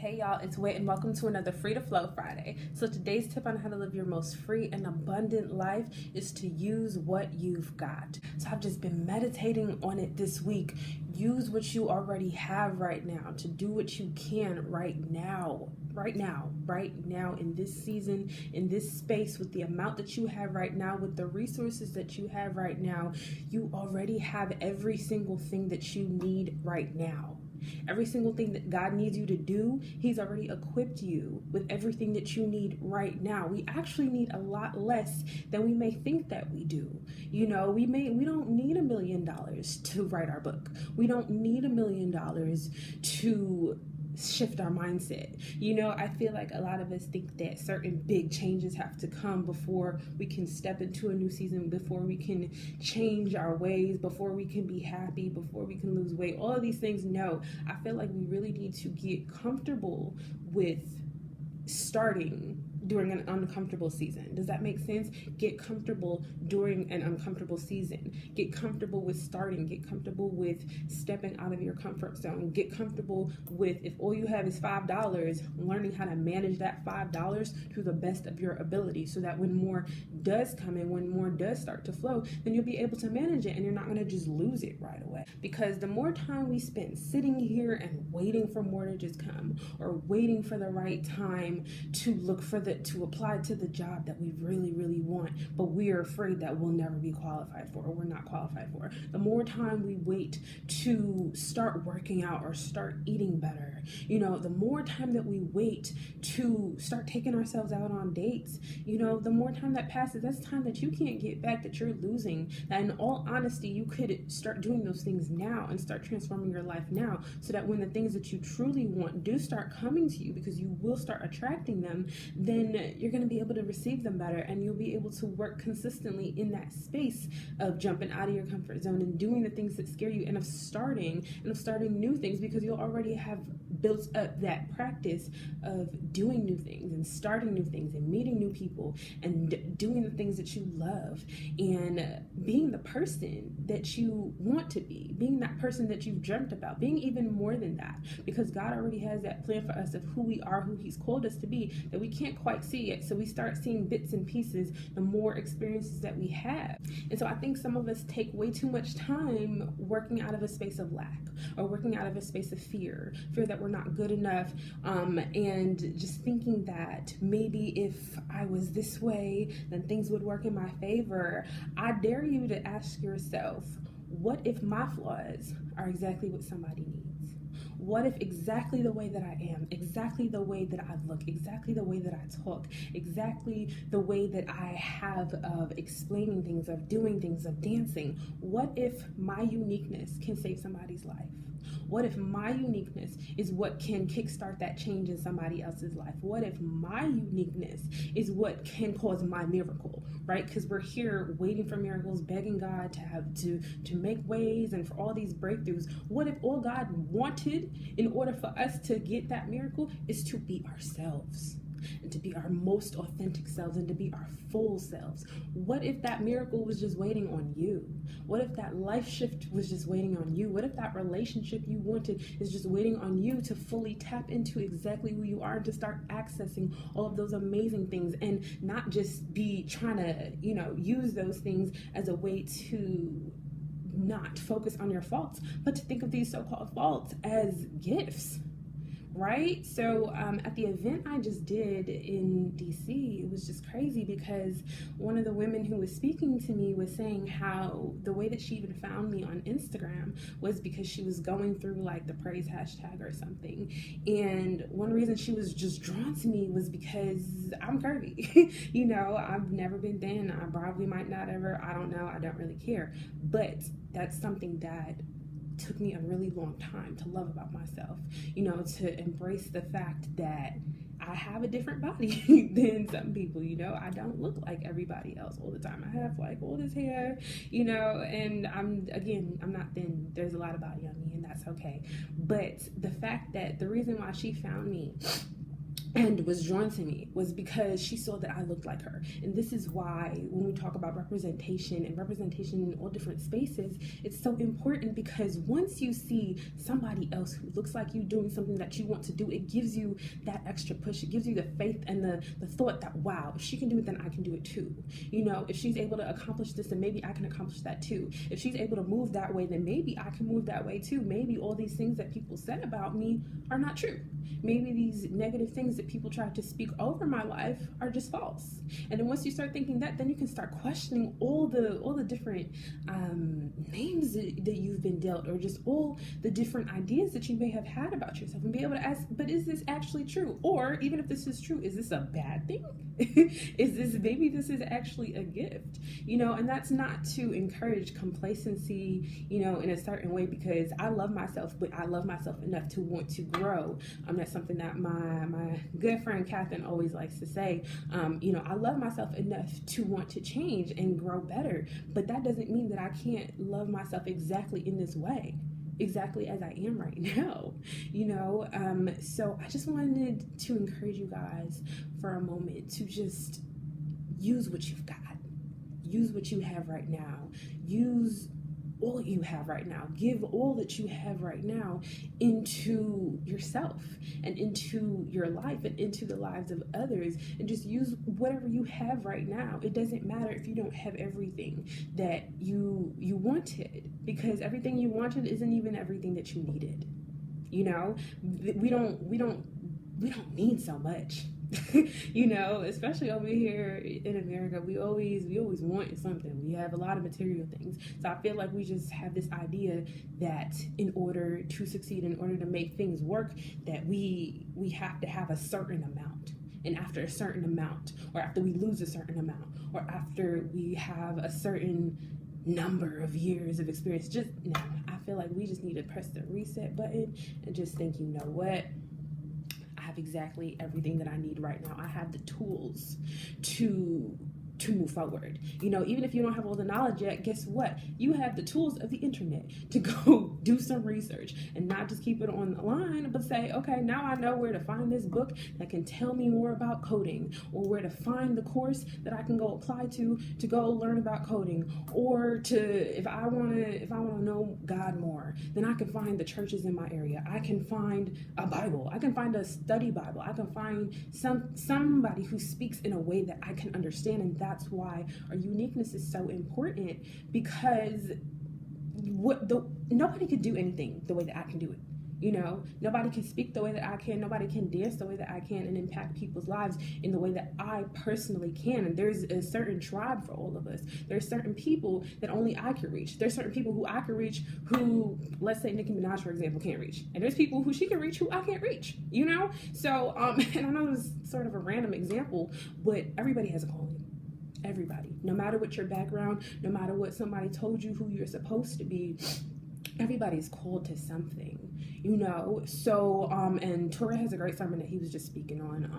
Hey y'all, it's Wait and welcome to another Free to Flow Friday. So today's tip on how to live your most free and abundant life is to use what you've got. So I've just been meditating on it this week. Use what you already have right now to do what you can right now in this season, in this space, with the amount that you have right now, with the resources that you have right now. You already have every single thing that you need right now. Every single thing that God needs you to do, He's already equipped you with everything that you need right now. We actually need a lot less than we may think that we do. You know, we don't need $1 million to write our book. We don't need $1 million to shift our mindset. You know, I feel like a lot of us think that certain big changes have to come before we can step into a new season, before we can change our ways, before we can be happy, before we can lose weight, all of these things. No, I feel like we really need to get comfortable with starting during an uncomfortable season. Does that make sense? Get comfortable during an uncomfortable season. Get comfortable with starting. Get comfortable with stepping out of your comfort zone. Get comfortable with, if all you have is $5, learning how to manage that $5 to the best of your ability, so that when more does come in, when more does start to flow, then you'll be able to manage it and you're not going to just lose it right away. Because the more time we spend sitting here and waiting for more to just come, or waiting for the right time to look for to apply to the job that we really, really want, but we are afraid that we'll never be qualified for, or we're not qualified for. The more time we wait to start working out or start eating better, you know, the more time that we wait to start taking ourselves out on dates, you know, the more time that passes, that's time that you can't get back, that you're losing. That in all honesty, you could start doing those things now and start transforming your life now, so that when the things that you truly want do start coming to you, because you will start attracting them, then you're going to be able to receive them better, and you'll be able to work consistently in that space of jumping out of your comfort zone and doing the things that scare you, and of starting new things, because you'll already have built up that practice of doing new things and starting new things and meeting new people and doing the things that you love, and being the person that you want to be, being that person that you've dreamt about, being even more than that, because God already has that plan for us of who we are, who He's called us to be, that we can't quite see yet. So we start seeing bits and pieces the more experiences that we have. And so I think some of us take way too much time working out of a space of lack, or working out of a space of fear that we're not good enough, and just thinking that maybe if I was this way, then things would work in my favor. I dare you to ask yourself, what if my flaws are exactly what somebody needs? What if exactly the way that I am, exactly the way that I look, exactly the way that I talk, exactly the way that I have of explaining things, of doing things, of dancing, what if my uniqueness can save somebody's life? What if my uniqueness is what can kickstart that change in somebody else's life? What if my uniqueness is what can cause my miracle, right? Because we're here waiting for miracles, begging God to have to make ways and for all these breakthroughs. What if all God wanted in order for us to get that miracle is to be ourselves, and to be our most authentic selves, and to be our full selves? What if that miracle was just waiting on you? What if that life shift was just waiting on you? What if that relationship you wanted is just waiting on you to fully tap into exactly who you are, and to start accessing all of those amazing things, and not just be trying to, you know, use those things as a way to not focus on your faults, but to think of these so-called faults as gifts? Right? So at the event I just did in DC, it was just crazy, because one of the women who was speaking to me was saying how the way that she even found me on Instagram was because she was going through like the praise hashtag or something. And one reason she was just drawn to me was because I'm curvy. You know, I've never been thin. I probably might not ever. I don't know. I don't really care. But that's something that took me a really long time to love about myself, you know, to embrace the fact that I have a different body than some people. You know, I don't look like everybody else all the time. I have like all this hair, you know, and I'm not thin. There's a lot of body on me, and that's okay. But the fact that the reason why she found me and was drawn to me was because she saw that I looked like her. And this is why when we talk about representation and representation in all different spaces, it's so important, because once you see somebody else who looks like you doing something that you want to do, it gives you that extra push. It gives you the faith and the thought that, wow, if she can do it, then I can do it too. You know, if she's able to accomplish this, then maybe I can accomplish that too. If she's able to move that way, then maybe I can move that way too. Maybe all these things that people said about me are not true. Maybe these negative things that people try to speak over my life are just false. And then once you start thinking that, then you can start questioning all the different names that you've been dealt, or just all the different ideas that you may have had about yourself, and be able to ask, but is this actually true? Or even if this is true, is this a bad thing? Maybe this is actually a gift, you know? And that's not to encourage complacency, you know, in a certain way, because I love myself, but I love myself enough to want to grow. That's something that my good friend Catherine always likes to say. You know, I love myself enough to want to change and grow better, but that doesn't mean that I can't love myself exactly in this way, exactly as I am right now, you know? So I just wanted to encourage you guys for a moment to just use what you've got. Use what you have right now. Use all you have right now. Give all that you have right now into yourself and into your life and into the lives of others, and just use whatever you have right now. It doesn't matter if you don't have everything that you wanted, because everything you wanted isn't even everything that you needed. You know, we don't need so much. You know, especially over here in America, we always want something. We have a lot of material things. So I feel like we just have this idea that in order to succeed, in order to make things work, that we have to have a certain amount. And after a certain amount, or after we lose a certain amount, or after we have a certain number of years of experience, I feel like we just need to press the reset button and just think, you know what? I have exactly everything that I need right now. I have the tools to move forward. You know, even if you don't have all the knowledge yet, guess what? You have the tools of the internet to go do some research, and not just keep it on the line, but say, okay, now I know where to find this book that can tell me more about coding, or where to find the course that I can go apply to go learn about coding, or if I want to know God more, then I can find the churches in my area. I can find a Bible. I can find a study Bible. I can find somebody who speaks in a way that I can understand. And that's why our uniqueness is so important, because nobody could do anything the way that I can do it. You know, nobody can speak the way that I can. Nobody can dance the way that I can and impact people's lives in the way that I personally can. And there's a certain tribe for all of us. There's certain people that only I can reach. There's certain people who I can reach who, let's say Nicki Minaj, for example, can't reach. And there's people who she can reach who I can't reach, you know? So, and I know it was sort of a random example, but everybody has a calling. Everybody. No matter what your background, no matter what somebody told you who you're supposed to be, everybody's called to something, you know? So, and Torah has a great sermon that he was just speaking on.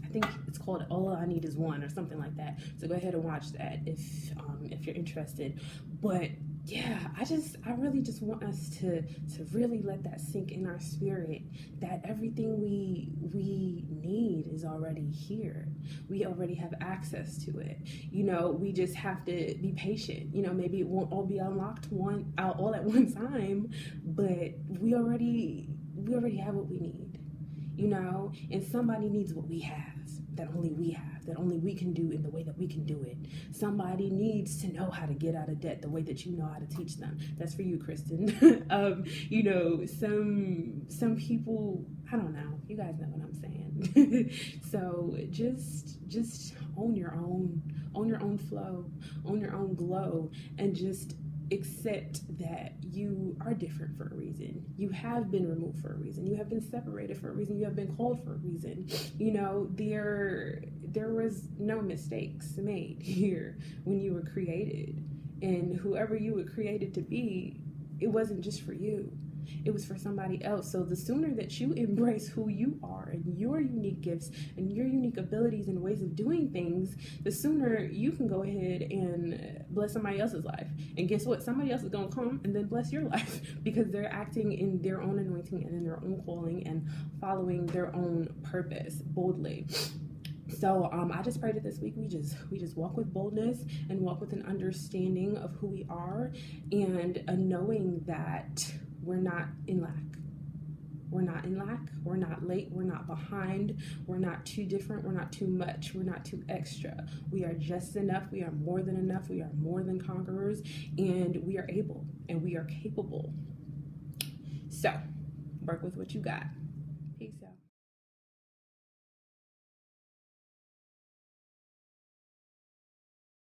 I think it's called All I Need Is One, or something like that. So go ahead and watch that if you're interested. But yeah, I really just want us to really let that sink in our spirit, that everything we need is already here. We already have access to it. You know, we just have to be patient. You know, maybe it won't all be unlocked all at one time, but we already have what we need. You know, and somebody needs what we have, that only we have, that only we can do in the way that we can do it. Somebody needs to know how to get out of debt the way that you know how to teach them. That's for you, Kristen. You know, some people, I don't know. You guys know what I'm saying. So just own your own flow, own your own glow, and just accept that you are different for a reason. You have been removed for a reason. You have been separated for a reason. You have been called for a reason. You know, there was no mistakes made here when you were created. And whoever you were created to be, it wasn't just for you. it was for somebody else. So the sooner that you embrace who you are and your unique gifts and your unique abilities and ways of doing things, the sooner you can go ahead and bless somebody else's life. And guess what? Somebody else is going to come and then bless your life because they're acting in their own anointing and in their own calling and following their own purpose boldly. So I just pray that this week we just walk with boldness and walk with an understanding of who we are and a knowing that we're not in lack. We're not in lack. We're not late. We're not behind. We're not too different. We're not too much. We're not too extra. We are just enough. We are more than enough. We are more than conquerors, and we are able and we are capable. So work with what you got.